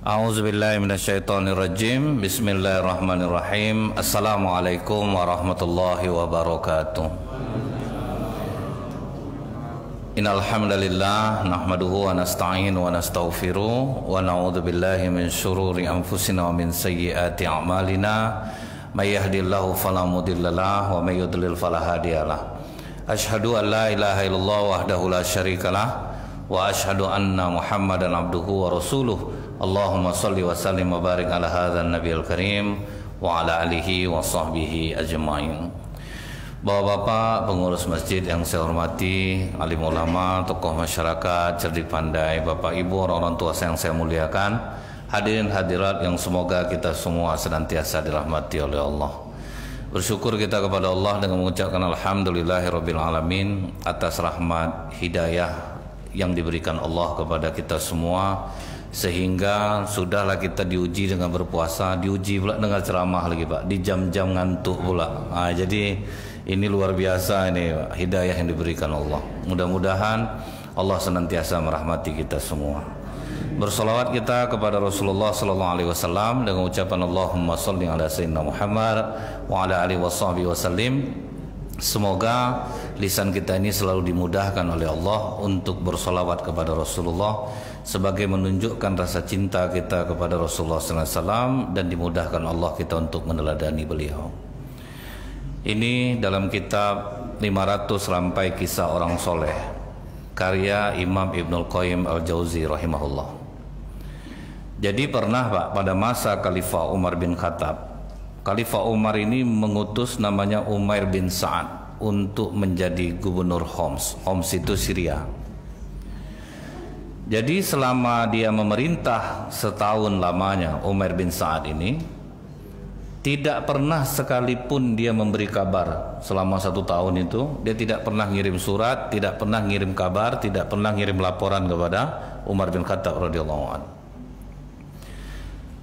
A'udzubillahi minasyaitonirrajim. Bismillahirrahmanirrahim. Assalamualaikum warahmatullahi wabarakatuh. Innal hamdalillah nahmaduhu wa nasta'inu wa nastaghfiruh wa na'udzu billahi min syururi anfusina wa min sayyiati a'malina. May yahdihillahu fala mudhillalah wa may yudlil fala hadiyalah. Asyhadu an la ilaha illallah wahdahu la syarikalah wa asyhadu anna Muhammadan abduhu wa rasuluh. Allahumma salli wa sallim wa barik ala hadzal nabiyil karim wa ala alihi wa sahbihi ajma'in. Bapak-bapak pengurus masjid yang saya hormati, alim ulama, tokoh masyarakat, cerdik pandai, bapak ibu, orang tua yang saya muliakan, hadirin hadirat yang semoga kita semua senantiasa dirahmati oleh Allah. Bersyukur kita kepada Allah dengan mengucapkan alhamdulillahirabbil alamin atas rahmat hidayah yang diberikan Allah kepada kita semua, sehingga sudahlah kita diuji dengan berpuasa, diuji pula dengan ceramah lagi Pak, di jam-jam ngantuk pula. Jadi ini luar biasa ini Pak, hidayah yang diberikan Allah. Mudah-mudahan Allah senantiasa merahmati kita semua. Bersolawat kita kepada Rasulullah sallallahu alaihi wasallam dengan ucapan Allahumma shalli ala sayyidina Muhammad wa ala alihi washabbihi wasallim. Semoga lisan kita ini selalu dimudahkan oleh Allah untuk bersolawat kepada Rasulullah sebagai menunjukkan rasa cinta kita kepada Rasulullah SAW, dan dimudahkan Allah kita untuk meneladani beliau. Ini dalam kitab 500 Rampai Kisah Orang Soleh, karya Imam Ibnul Qayyim Al-Jauzi rahimahullah. Jadi pernah Pak, pada masa Khalifah Umar bin Khattab, Khalifah Umar ini mengutus namanya Umair bin Sa'ad untuk menjadi gubernur Homs. Homs itu Syria. Jadi selama dia memerintah setahun lamanya, Umair bin Sa'ad ini tidak pernah sekalipun dia memberi kabar. Selama 1 tahun itu dia tidak pernah ngirim surat, tidak pernah ngirim kabar, tidak pernah ngirim laporan kepada Umar bin Khattab radhiyallahu anhu.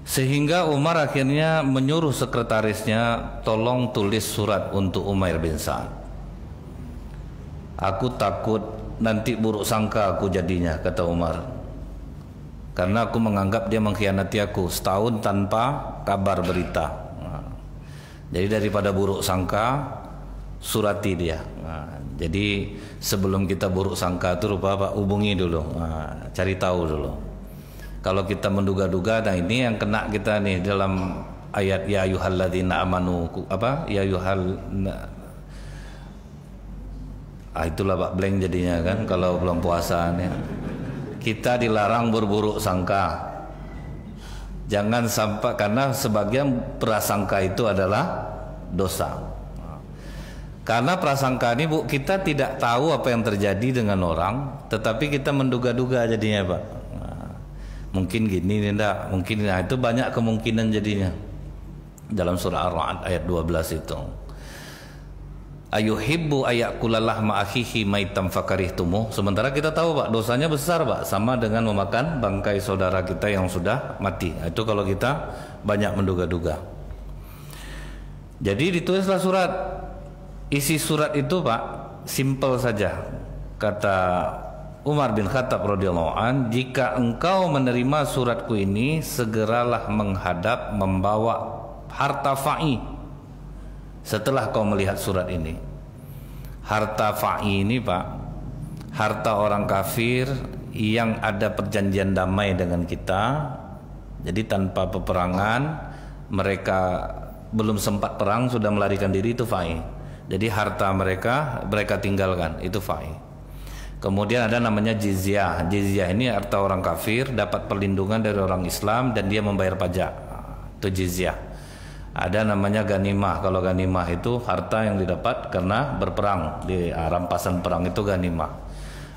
Sehingga Umar akhirnya menyuruh sekretarisnya, tolong tulis surat untuk Umair bin Sa'ad. Aku takut nanti buruk sangka aku jadinya, kata Umar, karena aku menganggap dia mengkhianati aku setahun tanpa kabar berita. Jadi daripada buruk sangka, surati dia. Jadi sebelum kita buruk sangka itu rupa Pak, hubungi dulu, cari tahu dulu. Kalau kita menduga-duga, nah ini yang kena kita nih dalam ayat ya ayyuhalladzina amanu ya ayyuhal, itulah Pak, blank jadinya kan kalau belum puasa nih. Kita dilarang berburuk sangka. Jangan sampai, karena sebagian prasangka itu adalah dosa. Karena prasangka ini Bu, kita tidak tahu apa yang terjadi dengan orang, tetapi kita menduga-duga jadinya Pak. Mungkin gini nih enggak, mungkin itu banyak kemungkinan jadinya. Dalam surah Ar-Ra'd ayat 12 itu. Ayuhibbu ayakulalah ma'akhihi maitam fakarihtumuh. Sementara kita tahu Pak, dosanya besar Pak, sama dengan memakan bangkai saudara kita yang sudah mati. Itu kalau kita banyak menduga-duga. Jadi ditulislah surat. Isi surat itu Pak, simple saja. Kata Umar bin Khattab radhiyallahu an, jika engkau menerima suratku ini, segeralah menghadap membawa harta fa'i. Setelah kau melihat surat ini, harta fa'i ini Pak, harta orang kafir yang ada perjanjian damai dengan kita. Jadi tanpa peperangan, mereka belum sempat perang sudah melarikan diri, itu fa'i. Jadi harta mereka tinggalkan, itu fa'i. Kemudian ada namanya jizyah. Jizyah ini harta orang kafir, dapat perlindungan dari orang Islam dan dia membayar pajak. Itu jizyah. Ada namanya ganimah. Kalau ganimah itu harta yang didapat karena berperang, di rampasan perang, itu ganimah.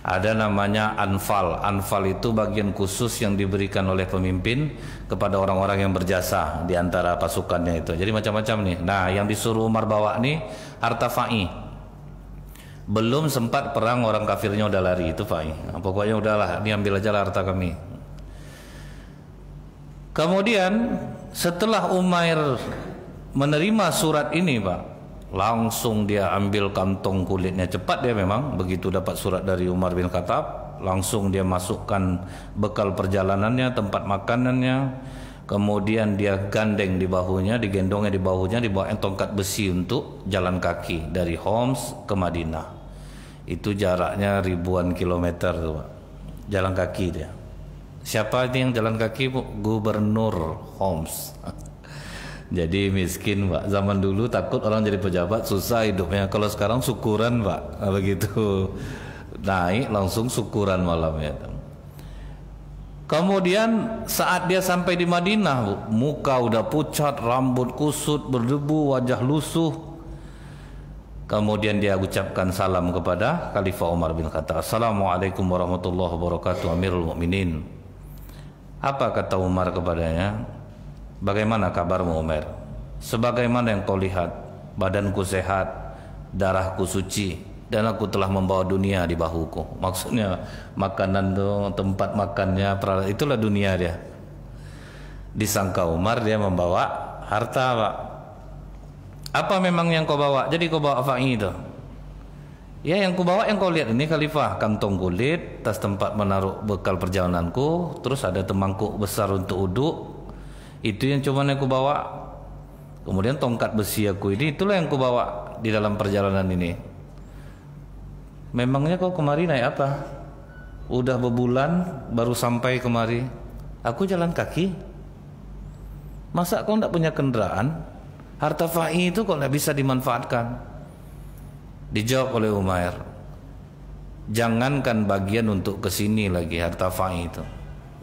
Ada namanya anfal. Anfal itu bagian khusus yang diberikan oleh pemimpin kepada orang-orang yang berjasa di antara pasukannya itu. Jadi macam-macam nih. Nah, yang disuruh Umar bawa nih harta fa'i. Belum sempat perang, orang kafirnya udah lari, itu fa'i. Pokoknya udahlah, ini ambil aja harta kami. Kemudian setelah Umair menerima surat ini Pak, langsung dia ambil kantong kulitnya, cepat dia memang, begitu dapat surat dari Umar bin Khattab, langsung dia masukkan bekal perjalanannya, tempat makanannya, kemudian dia gandeng di bahunya, digendongnya di bahunya, dibawa tongkat besi untuk jalan kaki dari Homs ke Madinah. Itu jaraknya ribuan kilometer tuh, Pak. Jalan kaki dia. Siapa ini yang jalan kaki, Bu? Gubernur Homs. Jadi miskin, Pak. Zaman dulu takut orang jadi pejabat susah hidupnya. Kalau sekarang syukuran, Pak. Begitu naik langsung syukuran malamnya. Kemudian saat dia sampai di Madinah, Bu, muka udah pucat, rambut kusut, berdebu, wajah lusuh. Kemudian dia ucapkan salam kepada Khalifah Umar bin Khattab. Assalamualaikum warahmatullahi wabarakatuh, Amirul Mukminin. Apa kata Umar kepadanya? Bagaimana kabarmu, Umar? Sebagaimana yang kau lihat, badanku sehat, darahku suci, dan aku telah membawa dunia di bahuku. Maksudnya makanan tuh, tempat makannya, itulah dunia dia. Disangka Umar dia membawa harta, Pak. Apa memang yang kau bawa? Jadi kau bawa apa itu? Ya, yang kau bawa yang kau lihat ini, Khalifah, kantong kulit, tas tempat menaruh bekal perjalananku, terus ada temangkuk besar untuk uduk. Itu yang cuma yang aku bawa. Kemudian tongkat besi aku ini, itulah yang aku bawa di dalam perjalanan ini. Memangnya kau kemari naik apa? Udah berbulan baru sampai kemari. Aku jalan kaki. Masa kau tidak punya kendaraan? Harta fa'i itu kok tidak bisa dimanfaatkan? Dijawab oleh Umar, jangankan bagian untuk kesini lagi harta fa'i itu.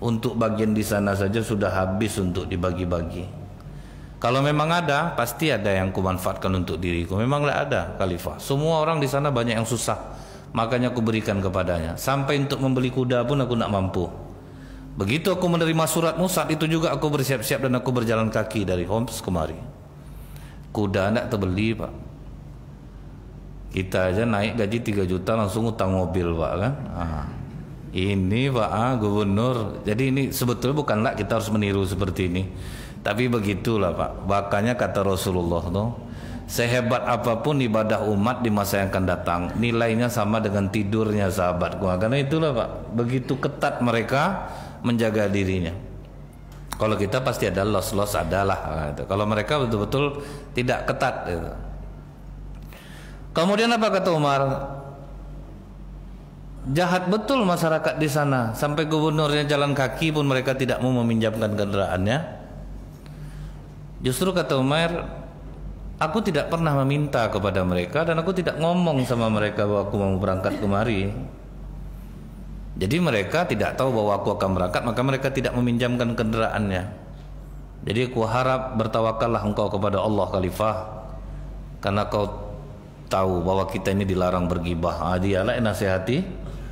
Untuk bagian di sana saja sudah habis untuk dibagi-bagi. Kalau memang ada, pasti ada yang kumanfaatkan untuk diriku. Memanglah ada, Khalifah. Semua orang di sana banyak yang susah, makanya aku berikan kepadanya. Sampai untuk membeli kuda pun aku nak mampu. Begitu aku menerima suratmu, saat itu juga aku bersiap-siap dan aku berjalan kaki dari Homs kemari. Kuda tidak terbeli, Pak. Kita aja naik gaji 3 juta langsung utang mobil, Pak, kan? Ini Pak Gubernur. Jadi ini sebetulnya bukanlah kita harus meniru seperti ini, tapi begitulah, Pak. Makanya kata Rasulullah tuh, sehebat apapun ibadah umat di masa yang akan datang, nilainya sama dengan tidurnya sahabatku. Karena itulah, Pak, begitu ketat mereka menjaga dirinya. Kalau kita pasti ada loss adalah. Kalau mereka betul-betul tidak ketat. Gitu. Kemudian apa kata Umar? Jahat betul masyarakat di sana, sampai gubernurnya jalan kaki pun mereka tidak mau meminjamkan kendaraannya. Justru kata Umar, aku tidak pernah meminta kepada mereka dan aku tidak ngomong sama mereka bahwa aku mau berangkat kemari. Jadi mereka tidak tahu bahwa aku akan berangkat, maka mereka tidak meminjamkan kendaraannya. Jadi aku harap bertawakallah engkau kepada Allah, Khalifah, karena kau tahu bahwa kita ini dilarang bergibah. Dialah yang nasihati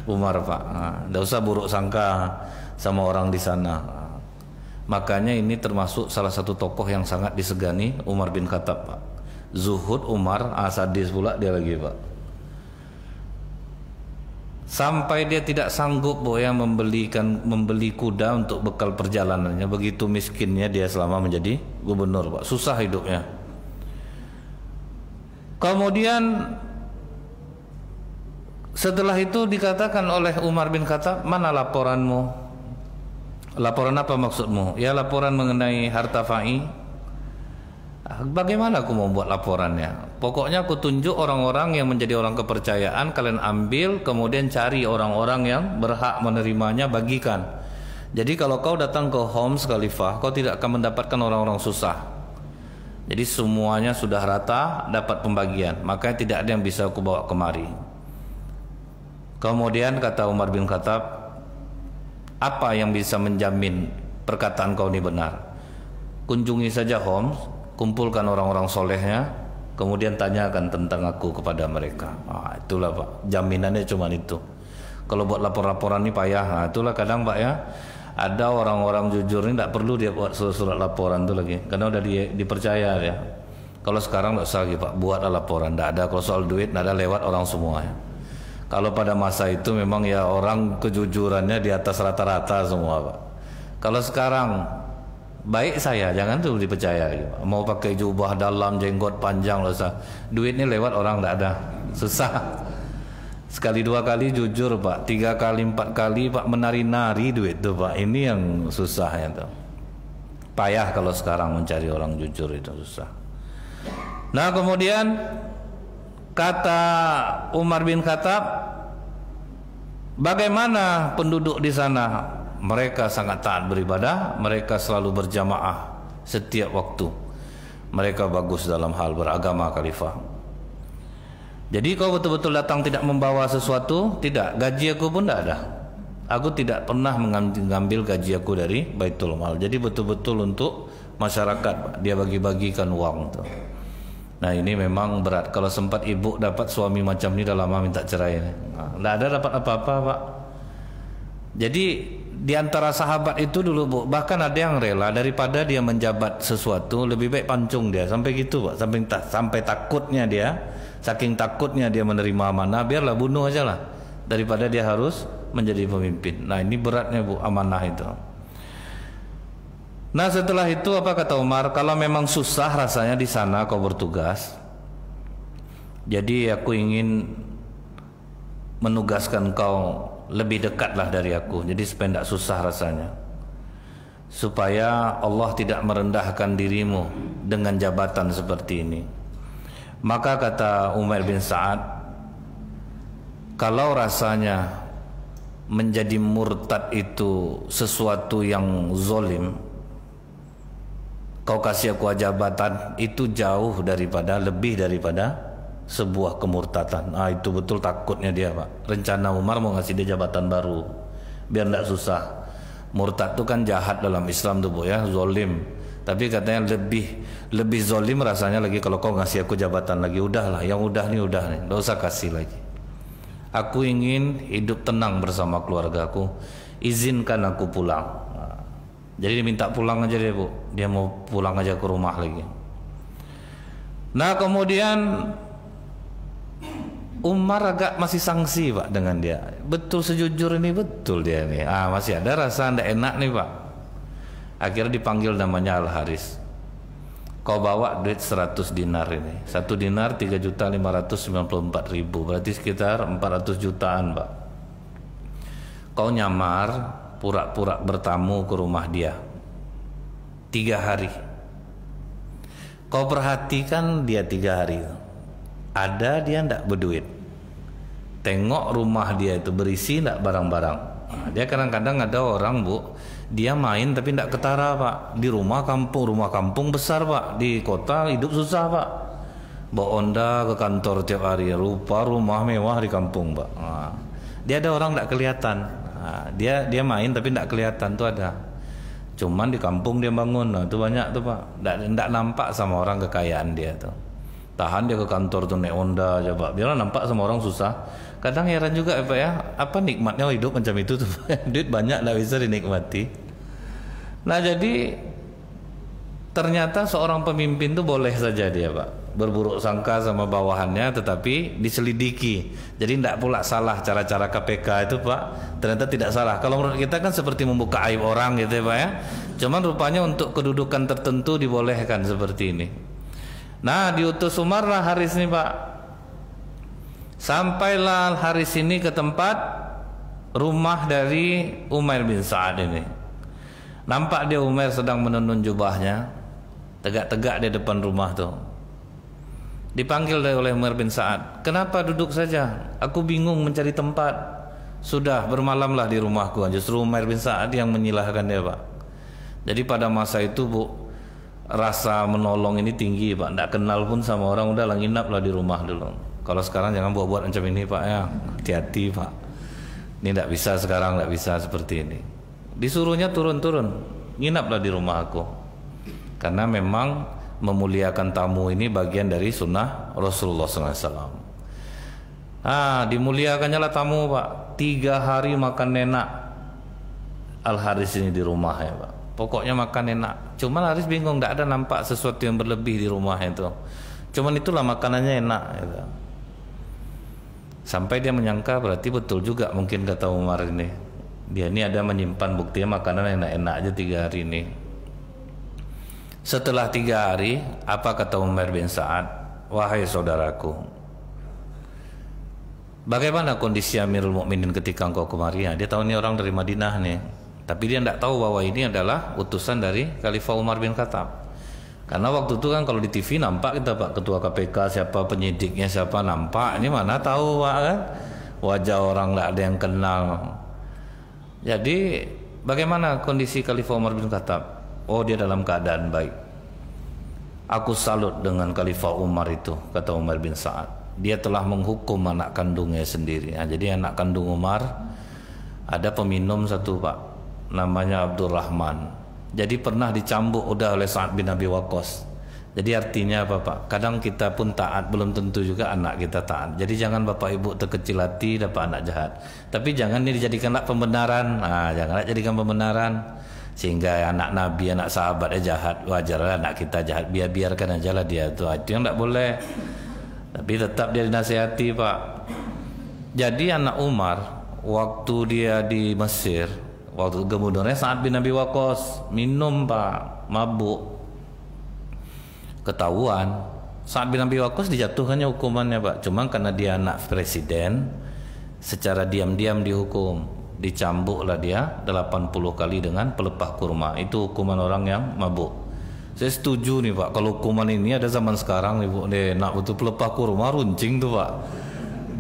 Umar, Pak. Tidak usah buruk sangka sama orang di sana. Makanya ini termasuk salah satu tokoh yang sangat disegani, Umar bin Khattab, Pak. Zuhud Umar, sadis pula dia lagi, Pak. Sampai dia tidak sanggup membeli kuda untuk bekal perjalanannya. Begitu miskinnya dia selama menjadi gubernur, Pak. Susah hidupnya. Kemudian setelah itu dikatakan oleh Umar bin Khattab, mana laporanmu? Laporan apa maksudmu? Ya, laporan mengenai harta fa'i. Bagaimana aku mau buat laporannya? Pokoknya aku tunjuk orang-orang yang menjadi orang kepercayaan, kalian ambil, kemudian cari orang-orang yang berhak menerimanya, bagikan. Jadi kalau kau datang ke Homs, Khalifah, kau tidak akan mendapatkan orang-orang susah. Jadi semuanya sudah rata dapat pembagian, makanya tidak ada yang bisa aku bawa kemari. Kemudian kata Umar bin Khattab, apa yang bisa menjamin perkataan kau ini benar? Kunjungi saja Homs, kumpulkan orang-orang solehnya, kemudian tanyakan tentang aku kepada mereka. Itulah, Pak, jaminannya cuma itu. Kalau buat lapor-laporan ini payah. Itulah kadang, Pak, ya, ada orang-orang jujur ini tidak perlu dia buat surat laporan itu lagi, karena udah dipercaya ya. Kalau sekarang tidak usah lagi, Pak, buatlah laporan. Tidak ada, kalau soal duit tidak ada, lewat orang semua ya. Kalau pada masa itu memang ya orang kejujurannya di atas rata-rata semua, Pak. Kalau sekarang baik saya, jangan tuh dipercaya gitu. Mau pakai jubah dalam, jenggot panjang, duitnya lewat orang tidak ada, susah. Sekali dua kali jujur Pak, 3 kali 4 kali Pak menari-nari duit tuh Pak. Ini yang susahnya tuh. Payah kalau sekarang mencari orang jujur itu susah. Nah kemudian kata Umar bin Khattab, bagaimana penduduk di sana? Mereka sangat taat beribadah, mereka selalu berjamaah setiap waktu. Mereka bagus dalam hal beragama khalifah. Jadi kau betul-betul datang tidak membawa sesuatu? Tidak, gaji aku pun tidak ada. Aku tidak pernah mengambil gaji aku dari Baitul Mal. Jadi betul-betul untuk masyarakat, dia bagi-bagikan uang tuh. Nah ini memang berat. Kalau sempat ibu dapat suami macam ini, dah lama minta cerai. Tidak ada dapat apa-apa Pak. Jadi di antara sahabat itu dulu Bu, bahkan ada yang rela daripada dia menjabat sesuatu, lebih baik pancung dia. Sampai gitu Pak, sampai takutnya dia. Saking takutnya dia menerima amanah, biarlah bunuh aja lah daripada dia harus menjadi pemimpin. Nah ini beratnya Bu, amanah itu. Nah setelah itu apa kata Umar? Kalau memang susah rasanya di sana kau bertugas, jadi aku ingin menugaskan kau lebih dekatlah dari aku. Jadi supaya tidak susah rasanya, supaya Allah tidak merendahkan dirimu dengan jabatan seperti ini. Maka kata Umar bin Sa'ad, kalau rasanya menjadi murtad itu sesuatu yang zolim, kau kasih aku jabatan, itu jauh daripada, lebih daripada sebuah kemurtadan. Itu betul takutnya dia Pak. Rencana Umar mau ngasih dia jabatan baru biar tidak susah. Murtad itu kan jahat dalam Islam tuh Bu ya, zolim. Tapi katanya lebih zolim rasanya lagi kalau kau ngasih aku jabatan lagi. Udahlah, yang udah nih, nggak usah kasih lagi. Aku ingin hidup tenang bersama keluargaku, izinkan aku pulang. Jadi dia minta pulang aja deh Bu, dia mau pulang aja ke rumah lagi. Nah kemudian Umar agak masih sangsi Pak dengan dia. Betul sejujur ini, betul dia nih. Masih ada rasa ndak enak nih Pak. Akhirnya dipanggil namanya Al-Haris. Kau bawa duit 100 dinar ini. 1 dinar 3.594.000, berarti sekitar 400 jutaan Pak. Kau nyamar pura-pura bertamu ke rumah dia 3 hari. Kau perhatikan dia 3 hari. Ada dia ndak berduit. Tengok rumah dia itu berisi ndak barang-barang. Dia kadang-kadang ada orang Bu, dia main tapi tidak ketara Pak. Di rumah kampung besar Pak. Di kota hidup susah Pak. Bawa Honda ke kantor tiap hari. Rupa rumah mewah di kampung Pak. Dia ada orang tidak kelihatan. Dia main tapi tidak kelihatan tuh ada. Cuman di kampung dia bangun. Itu banyak tuh Pak. Tidak nampak sama orang kekayaan dia tuh. Tahan dia ke kantor tuh naik Honda aja Pak. Biarlah nampak sama orang susah. Kadang heran juga Pak ya, apa nikmatnya hidup macam itu tuh. Duit banyak tidak bisa dinikmati. Nah jadi ternyata seorang pemimpin tuh boleh saja dia Pak berburuk sangka sama bawahannya, tetapi diselidiki. Jadi tidak pula salah cara-cara KPK itu Pak. Ternyata tidak salah. Kalau menurut kita kan seperti membuka aib orang gitu ya Pak ya. Cuman rupanya untuk kedudukan tertentu dibolehkan seperti ini. Nah diutus Umar lah Haris ini Pak. Sampailah Haris ini ke tempat rumah dari Umar bin Sa'ad ini. Nampak dia Umar sedang menenun jubahnya, tegak-tegak di depan rumah tuh. Dipanggil oleh Umar bin Sa'ad. Kenapa duduk saja? Aku bingung mencari tempat. Sudah bermalamlah di rumahku. Justru Umar bin Sa'ad yang menyilahkan dia Pak. Jadi pada masa itu Bu, rasa menolong ini tinggi Pak. Tidak kenal pun sama orang, udahlah nginaplah di rumah dulu. Kalau sekarang jangan buat-buat macam ini Pak ya. Hati-hati Pak. Ini tidak bisa sekarang, tidak bisa seperti ini. Disuruhnya turun-turun, nginaplah di rumah aku. Karena memang memuliakan tamu ini bagian dari sunnah Rasulullah SAW. Dimuliakannya lah tamu Pak. 3 hari makan enak Al-Haris ini di rumah ya Pak. Pokoknya makan enak. Cuman Haris bingung, tidak ada nampak sesuatu yang berlebih di rumah itu. Cuman itulah makanannya enak gitu. Sampai dia menyangka berarti betul juga mungkin kata Umar ini. Dia ini ada menyimpan buktinya makanan enak-enak aja 3 hari ini. Setelah 3 hari, apa kata Umar bin Sa'ad? Wahai saudaraku, Bagaimana kondisi Amirul Mukminin ketika engkau kemari? Dia tahu ini orang dari Madinah nih, tapi dia tidak tahu bahwa ini adalah utusan dari Khalifah Umar bin Khattab. Karena waktu itu kan kalau di TV nampak kita Pak ketua KPK siapa, penyidiknya siapa, nampak. Ini mana tahu Pak kan, wajah orang tidak ada yang kenal. Jadi bagaimana kondisi Khalifah Umar bin Khattab? Oh, dia dalam keadaan baik. Aku salut dengan Khalifah Umar itu, kata Umar bin Sa'ad. Dia telah menghukum anak kandungnya sendiri. Nah, jadi anak kandung Umar ada peminum satu Pak, namanya Abdurrahman. Jadi pernah dicambuk udah oleh Sa'ad bin Abi Waqqas. Jadi artinya apa Pak? Kadang kita pun taat, belum tentu juga anak kita taat. Jadi jangan Bapak Ibu terkecil hati dapat anak jahat. Tapi jangan ini dijadikan pembenaran. Nah, janganlah jadikan pembenaran. Sehingga anak Nabi, anak sahabatnya jahat, wajarlah anak kita jahat. Biarkan aja lah dia itu. Itu yang tidak boleh. Tapi tetap dia dinasihati Pak. Jadi anak Umar waktu dia di Mesir, waktu gubernurnya Sa'ad bin Abi Waqqas, minum Pak, mabuk. Ketahuan, Sa'ad bin Abi Waqqas dijatuhkannya hukumannya Pak. Cuma karena dia anak presiden, secara diam-diam dihukum. Dicambuklah dia 80 kali dengan pelepah kurma. Itu hukuman orang yang mabuk. Saya setuju nih Pak, kalau hukuman ini ada zaman sekarang nih Bu, nak betul pelepah kurma runcing tuh Pak.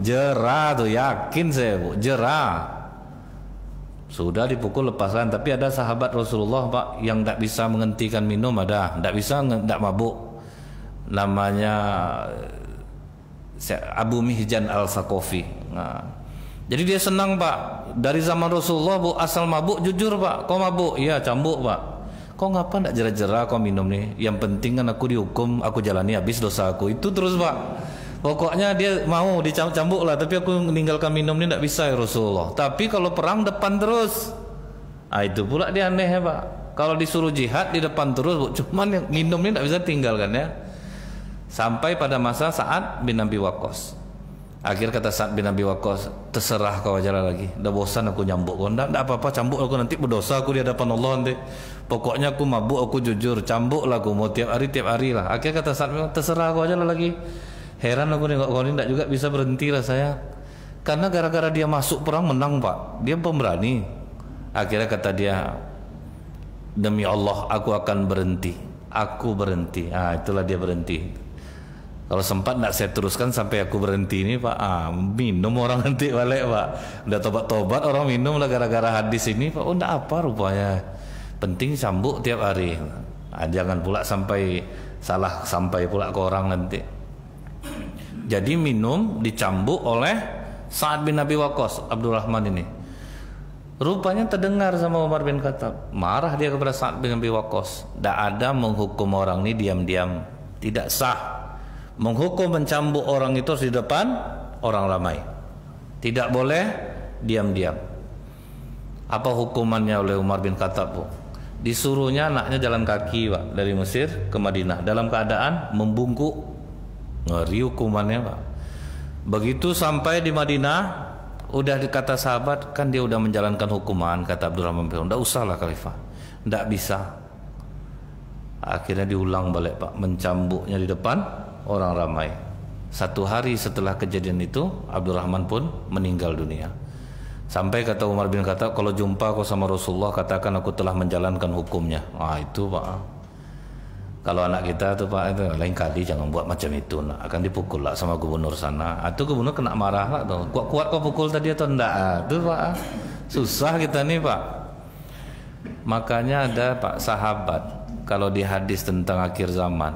Jerah tuh, yakin saya Bu, jerah. Sudah dipukul lepaskan. Tapi ada sahabat Rasulullah Pak yang tidak bisa menghentikan minum, ada, tidak bisa, tidak mabuk. Namanya Abu Mihjan al-Saqafi. Nah, jadi dia senang Pak. Dari zaman Rasulullah Bu, asal mabuk jujur Pak. Kau mabuk? Iya, cambuk Pak. Kau ngapa tidak jerah-jerah kau minum nih? Yang penting kan aku dihukum, aku jalani habis dosa aku. Itu terus Pak. Pokoknya dia mau dicambuk lah, tapi aku meninggalkan minum ini tidak bisa ya Rasulullah. Tapi kalau perang depan terus. Ah, itu pula dia aneh ya Pak. Kalau disuruh jihad di depan terus Bu. Cuman yang minum ini tidak bisa tinggalkan ya. Sampai pada masa Sa'ad bin Abi Waqqas. Akhir kata Sa'ad bin Abi Waqqas, terserah kau aja lagi. Dah bosan aku nyambuk kau. Tidak apa-apa, cambuk aku nanti berdosa aku di hadapan Allah nanti. Pokoknya aku mabuk, aku jujur, cambuk lah aku mau tiap hari lah. Akhir kata Sa'ad, terserah kau aja lagi. Heran aku nengok kau ini tidak juga bisa berhenti lah saya. Karena gara-gara dia masuk perang menang Pak. Dia pemberani. Akhirnya kata dia, demi Allah aku akan berhenti. Aku berhenti. Ah, itulah dia berhenti. Kalau sempat nak saya teruskan sampai aku berhenti ini Pak, minum orang nanti balik Pak. Udah tobat-tobat orang minum lah gara-gara hadis ini Pak. Oh enggak apa rupanya. Penting cambuk tiap hari. Jangan pula sampai salah sampai pula ke orang nanti. Jadi minum dicambuk oleh Sa'ad bin Abi Waqqas, Abdurrahman ini. Rupanya terdengar sama Umar bin Khattab. Marah dia kepada Sa'ad bin Abi Waqqas. Tidak ada menghukum orang ini diam-diam. Tidak sah. Menghukum mencambuk orang itu harus di depan orang ramai. Tidak boleh diam-diam. Apa hukumannya oleh Umar bin Khattab Bu? Disuruhnya anaknya jalan kaki Pak, dari Mesir ke Madinah dalam keadaan membungkuk. Ngeri hukumannya Pak. Begitu sampai di Madinah, udah dikata sahabat, kan dia udah menjalankan hukuman, kata Abdurrahman bin Auf. Tidak usahlah Khalifah. Tidak bisa. Akhirnya diulang balik Pak, mencambuknya di depan orang ramai. 1 hari setelah kejadian itu Abdurrahman pun meninggal dunia. Sampai kata Umar bin Khattab, kalau jumpa kau sama Rasulullah katakan aku telah menjalankan hukumnya. Itu Pak. Kalau anak kita tuh Pak, itu lain kali jangan buat macam itu nak. Akan dipukul lah sama gubernur sana. Itu gubernur kena marah lah tuh. Kuat kau pukul tadi atau enggak? Itu Pak. Susah kita nih Pak. Makanya ada Pak sahabat kalau di hadis tentang akhir zaman,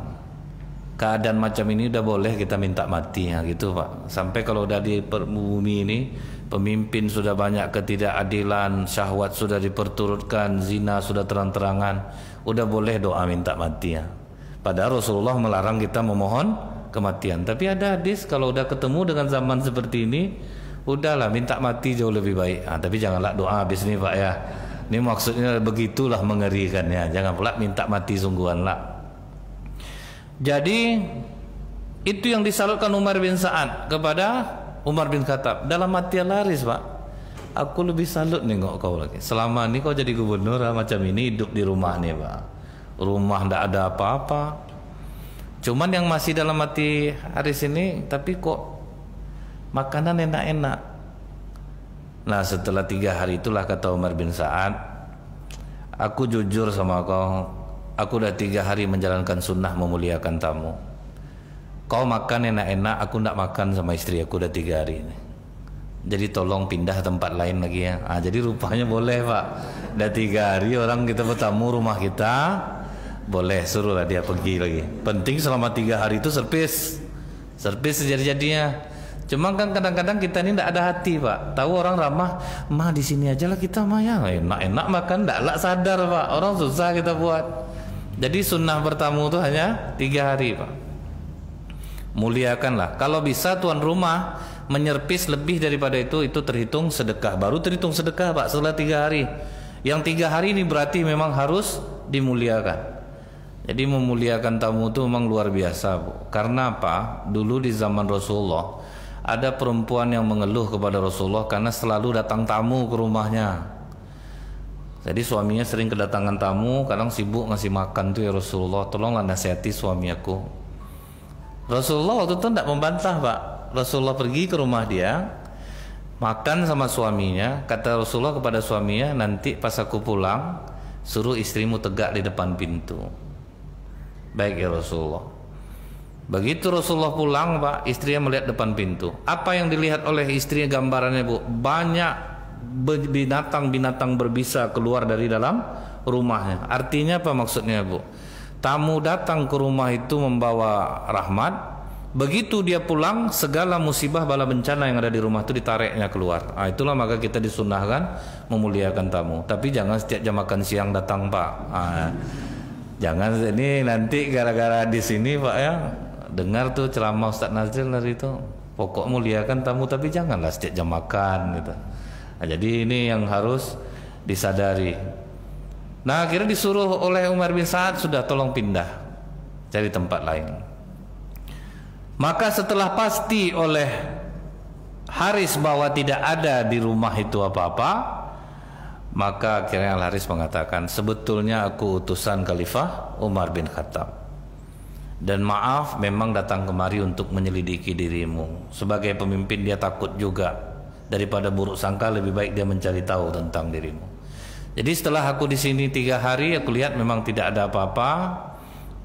keadaan macam ini udah boleh kita minta mati ya gitu Pak. Sampai kalau udah di bumi ini pemimpin sudah banyak ketidakadilan, syahwat sudah diperturutkan, zina sudah terang-terangan, udah boleh doa minta mati ya. Padahal Rasulullah melarang kita memohon kematian. Tapi ada hadis kalau udah ketemu dengan zaman seperti ini, udahlah minta mati jauh lebih baik. Tapi janganlah doa habis ini Pak ya. Ini maksudnya begitulah mengerikannya. Jangan pula minta mati sungguhan lah. Jadi itu yang disalutkan Umar bin Sa'ad kepada Umar bin Khattab. Dalam hati laris Pak. Aku lebih salut nengok kau lagi. Selama ini kau jadi gubernur macam ini, hidup di rumah nih Pak. Rumah tidak ada apa-apa. Cuman yang masih dalam hati Haris ini, tapi kok makanan enak-enak. Nah setelah 3 hari itulah kata Umar bin Sa'ad, aku jujur sama kau, aku udah 3 hari menjalankan sunnah memuliakan tamu. Kau makan enak-enak, aku tidak makan sama istri aku udah 3 hari ini. Jadi tolong pindah tempat lain lagi ya. Jadi rupanya boleh Pak. Udah 3 hari orang kita bertamu rumah kita, boleh suruhlah dia pergi lagi. Penting selama 3 hari itu servis sejadi-jadinya. Cuma kan kadang-kadang kita ini tidak ada hati Pak. Tahu orang ramah, mah di sini aja lah kita mah ya, enak-enak makan, tidak lah sadar Pak. Orang susah kita buat. Jadi sunnah bertamu itu hanya 3 hari Pak. Muliakanlah. Kalau bisa tuan rumah menyervis lebih daripada itu terhitung sedekah. Baru terhitung sedekah Pak setelah 3 hari. Yang 3 hari ini berarti memang harus dimuliakan. Jadi memuliakan tamu itu memang luar biasa Bu. Karena apa? Dulu di zaman Rasulullah ada perempuan yang mengeluh kepada Rasulullah karena selalu datang tamu ke rumahnya. Jadi suaminya sering kedatangan tamu, kadang sibuk ngasih makan tuh ya Rasulullah, tolonglah nasihati suami aku. Rasulullah waktu itu tidak membantah Pak. Rasulullah pergi ke rumah dia, makan sama suaminya. Kata Rasulullah kepada suaminya, nanti pas aku pulang suruh istrimu tegak di depan pintu. Baik ya Rasulullah. Begitu Rasulullah pulang Pak, istrinya melihat depan pintu. Apa yang dilihat oleh istrinya gambarannya Bu? Banyak binatang-binatang berbisa keluar dari dalam rumahnya. Artinya apa maksudnya Bu? Tamu datang ke rumah itu membawa rahmat. Begitu dia pulang, segala musibah bala bencana yang ada di rumah itu ditariknya keluar. Itulah maka kita disunahkan memuliakan tamu. Tapi jangan setiap jam makan siang datang Pak. Jangan ini nanti gara-gara di sini Pak ya. Dengar tuh ceramah Ustaz Nazril dari itu, pokok muliakan tamu tapi janganlah setiap jam makan gitu. Jadi ini yang harus disadari. Nah akhirnya disuruh oleh Umar bin Sa'ad, sudah tolong pindah cari tempat lain. Maka setelah pasti oleh Haris bahwa tidak ada di rumah itu apa-apa, maka akhirnya Al Haris mengatakan, sebetulnya aku utusan Khalifah Umar bin Khattab. Dan maaf memang datang kemari untuk menyelidiki dirimu. Sebagai pemimpin dia takut juga. Daripada buruk sangka lebih baik dia mencari tahu tentang dirimu. Jadi setelah aku di sini 3 hari, aku lihat memang tidak ada apa-apa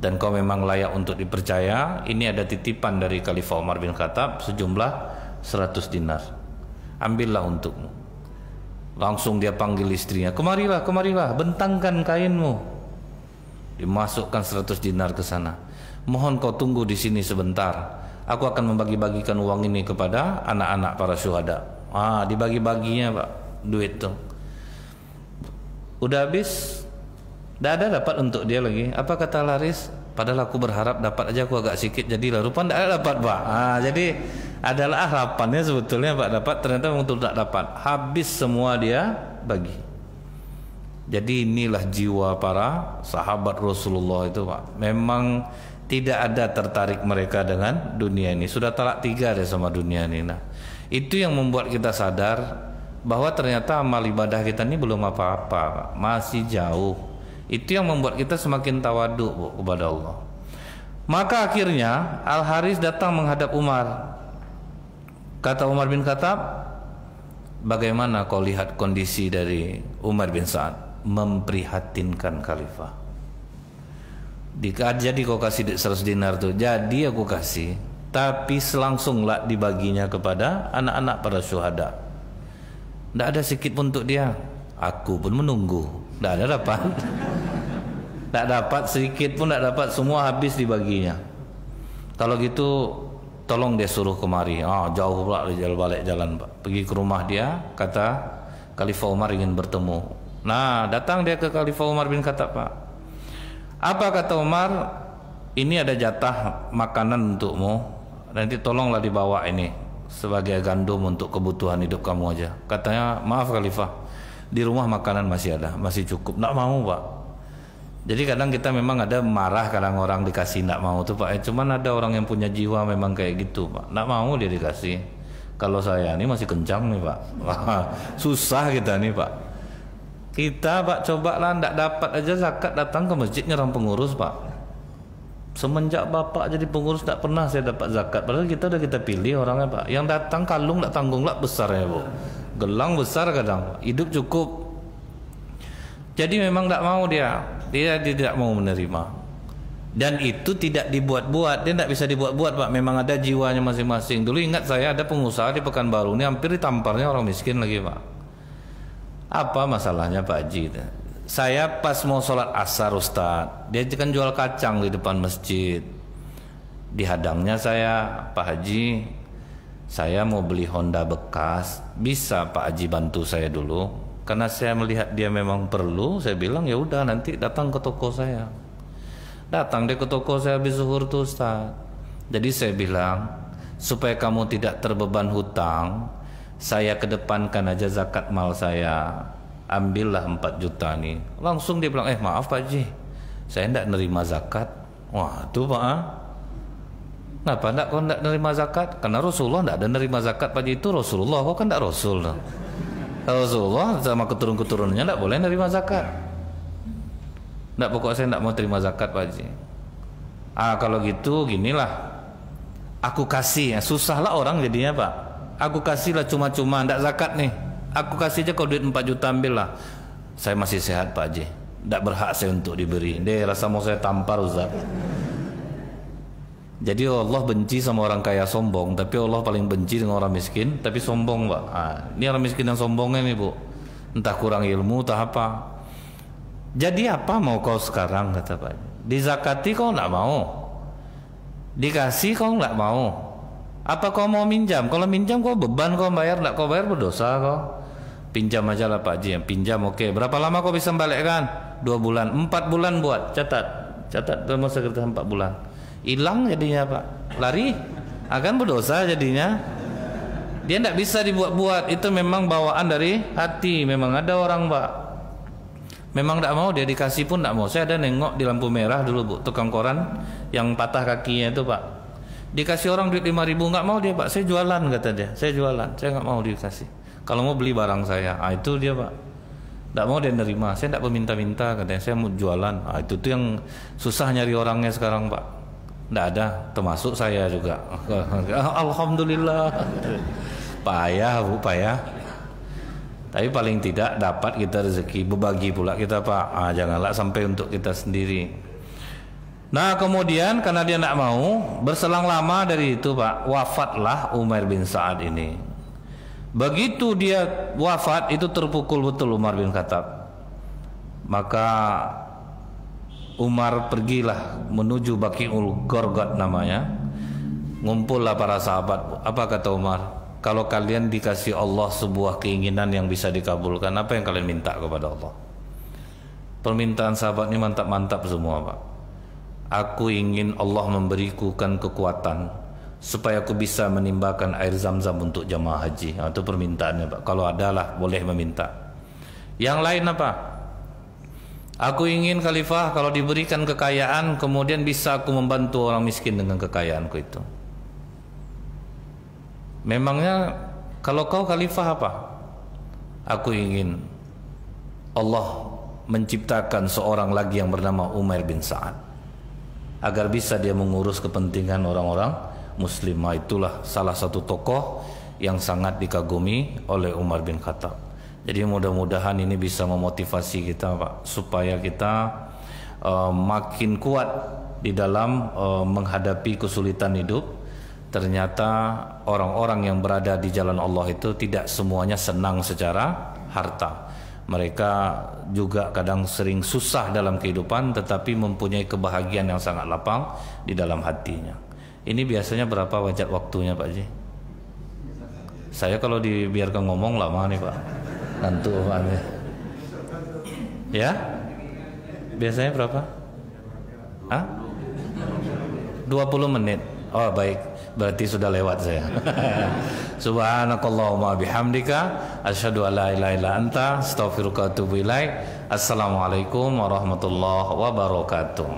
dan kau memang layak untuk dipercaya. Ini ada titipan dari Khalifah Umar bin Khattab sejumlah 100 dinar. Ambillah untukmu. Langsung dia panggil istrinya, kemarilah, kemarilah, bentangkan kainmu. Dimasukkan 100 dinar ke sana. Mohon kau tunggu di sini sebentar. Aku akan membagi-bagikan uang ini kepada anak-anak para syuhada. Dibagi-baginya Pak, duit tuh. Udah habis, tidak ada dapat untuk dia lagi. Apa kata Laris? Padahal aku berharap dapat aja, aku agak sikit jadilah. Rupanya tidak ada dapat Pak. Jadi adalah harapannya sebetulnya Pak dapat, ternyata memang tidak dapat. Habis semua dia bagi. Jadi inilah jiwa para sahabat Rasulullah itu Pak. Memang tidak ada tertarik mereka dengan dunia ini. Sudah talak 3 deh sama dunia ini. Nah, itu yang membuat kita sadar bahwa ternyata amal ibadah kita ini belum apa-apa, masih jauh. Itu yang membuat kita semakin tawaduk Bu, kepada Allah. Maka akhirnya Al Haris datang menghadap Umar. Kata Umar bin Khattab, bagaimana kau lihat kondisi dari Umar bin Sa'ad? Memprihatinkan Khalifah. Jadi kau kasih 100 dinar tuh. Jadi aku kasih, tapi langsunglah dibaginya kepada anak-anak para syuhada. Tidak ada sedikit pun untuk dia. Aku pun menunggu. Tidak ada dapat. Tidak dapat sedikit pun, tidak dapat. Semua habis dibaginya. Kalau gitu tolong dia suruh kemari. Jauh pula balik jalan Pak. Pergi ke rumah dia. Kata Khalifah Umar ingin bertemu. Nah datang dia ke Khalifah Umar bin Khattab Pak. Apa kata Umar? Ini ada jatah makanan untukmu. Nanti tolonglah dibawa ini sebagai gandum untuk kebutuhan hidup kamu aja. Katanya, maaf Khalifah, di rumah makanan masih ada, masih cukup. Nggak mau Pak. Jadi kadang kita memang ada marah kadang orang dikasih nggak mau tuh Pak. Cuman ada orang yang punya jiwa memang kayak gitu Pak. Nggak mau dia dikasih. Kalau saya ini masih kencang nih Pak. Susah kita nih Pak. Kita Pak cobalah, ndak dapat aja zakat datang ke masjid nyerang pengurus Pak. Semenjak bapak jadi pengurus tak pernah saya dapat zakat. Padahal kita pilih orangnya Pak. Yang datang kalung tak tanggung lah besar ya Bu. Gelang besar kadang. Hidup cukup. Jadi memang tak mau dia tidak mau menerima. Dan itu tidak dibuat-buat. Dia tidak bisa dibuat-buat Pak. Memang ada jiwanya masing-masing. Dulu ingat saya ada pengusaha di Pekanbaru ini hampir ditamparnya orang miskin lagi Pak. Apa masalahnya Pak Haji? Saya pas mau sholat asar Ustadz, dia kan jual kacang di depan masjid. Dihadangnya saya, Pak Haji, saya mau beli Honda bekas, bisa Pak Haji bantu saya dulu? Karena saya melihat dia memang perlu, saya bilang ya udah nanti datang ke toko saya. Datang dia ke toko saya habis zuhur tuh Ustadz. Jadi saya bilang, supaya kamu tidak terbeban hutang, saya kedepankan aja zakat mal saya. Ambillah 4 juta nih. Langsung dia bilang, maaf Pak Haji, saya tidak nerima zakat. Wah tuh Pak, kenapa enggak kau tidak nerima zakat? Karena Rasulullah tidak ada nerima zakat Pak Haji. Itu Rasulullah, kau kan tidak Rasul. Rasulullah sama keturun-keturunannya tidak boleh nerima zakat. Tidak, pokoknya saya tidak mau terima zakat Pak Haji. Kalau gitu ginilah, aku kasih, susahlah orang jadinya Pak. Aku kasihlah cuma-cuma, tidak zakat nih. Aku kasih aja kau duit 4 juta ambil lah. Saya masih sehat Pak Haji, tidak berhak saya untuk diberi. Dia rasa mau saya tampar Ustaz. Jadi Allah benci sama orang kaya sombong, tapi Allah paling benci dengan orang miskin tapi sombong Pak. Ini orang miskin yang sombongnya nih Bu. Entah kurang ilmu entah apa. Jadi apa mau kau sekarang kata Pak Haji? Dizakati kau tidak mau, dikasih kau tidak mau. Apa kau mau minjam? Kalau minjam kau beban, kau bayar, tidak kau bayar berdosa kau. Pinjam aja lah Pak Haji. Pinjam oke. Berapa lama kau bisa membalikkan? 2 bulan, 4 bulan buat. Catat dalam sekretariat 4 bulan. Hilang jadinya Pak. Lari, akan berdosa jadinya. Dia tidak bisa dibuat-buat. Itu memang bawaan dari hati. Memang ada orang Pak, memang tidak mau, dia dikasih pun tidak mau. Saya ada nengok di lampu merah dulu Bu, tukang koran yang patah kakinya itu Pak. Dikasih orang duit 5.000 nggak mau dia Pak. Saya jualan kata dia. Saya jualan, saya nggak mau dikasih. Kalau mau beli barang saya, itu dia Pak. Tidak mau dia nerima. Saya tidak meminta-minta katanya. Saya mau jualan. Itu tuh yang susah nyari orangnya sekarang Pak. Tidak ada, termasuk saya juga. Alhamdulillah. Payah Bu, payah. Tapi paling tidak dapat kita rezeki, berbagi pula kita Pak. Janganlah sampai untuk kita sendiri. Nah kemudian karena dia tidak mau, berselang lama dari itu Pak, wafatlah Umar bin Sa'ad ini. Begitu dia wafat, itu terpukul betul Umar bin Khattab. Maka Umar pergilah menuju Baqiul Gharqad namanya. Ngumpullah para sahabat. Apa kata Umar? Kalau kalian dikasih Allah sebuah keinginan yang bisa dikabulkan, apa yang kalian minta kepada Allah? Permintaan sahabat ini mantap-mantap semua Pak. Aku ingin Allah memberiku kekuatan supaya aku bisa menimbakan air zam-zam untuk jamaah haji. Itu permintaannya Pak. Kalau adalah boleh meminta. Yang lain apa? Aku ingin khalifah kalau diberikan kekayaan, kemudian bisa aku membantu orang miskin dengan kekayaanku itu. Memangnya kalau kau khalifah apa? Aku ingin Allah menciptakan seorang lagi yang bernama Umar bin Sa'ad, agar bisa dia mengurus kepentingan orang-orang muslim. Itulah salah satu tokoh yang sangat dikagumi oleh Umar bin Khattab. Jadi mudah-mudahan ini bisa memotivasi kita Pak, supaya kita makin kuat di dalam menghadapi kesulitan hidup. Ternyata orang-orang yang berada di jalan Allah itu tidak semuanya senang secara harta. Mereka juga kadang sering susah dalam kehidupan, tetapi mempunyai kebahagiaan yang sangat lapang di dalam hatinya. Ini biasanya berapa wajat waktunya Pak Haji? Saya kalau dibiarkan ngomong lama nih Pak, ngantuk Pak. Ya? Biasanya berapa? 20 menit. Oh baik, berarti sudah lewat saya. Subhanakallahumma bihamdika asyhadu an la ilaha illa anta astaghfiruka wa atubu ilaik. Assalamualaikum warahmatullahi wabarakatuh.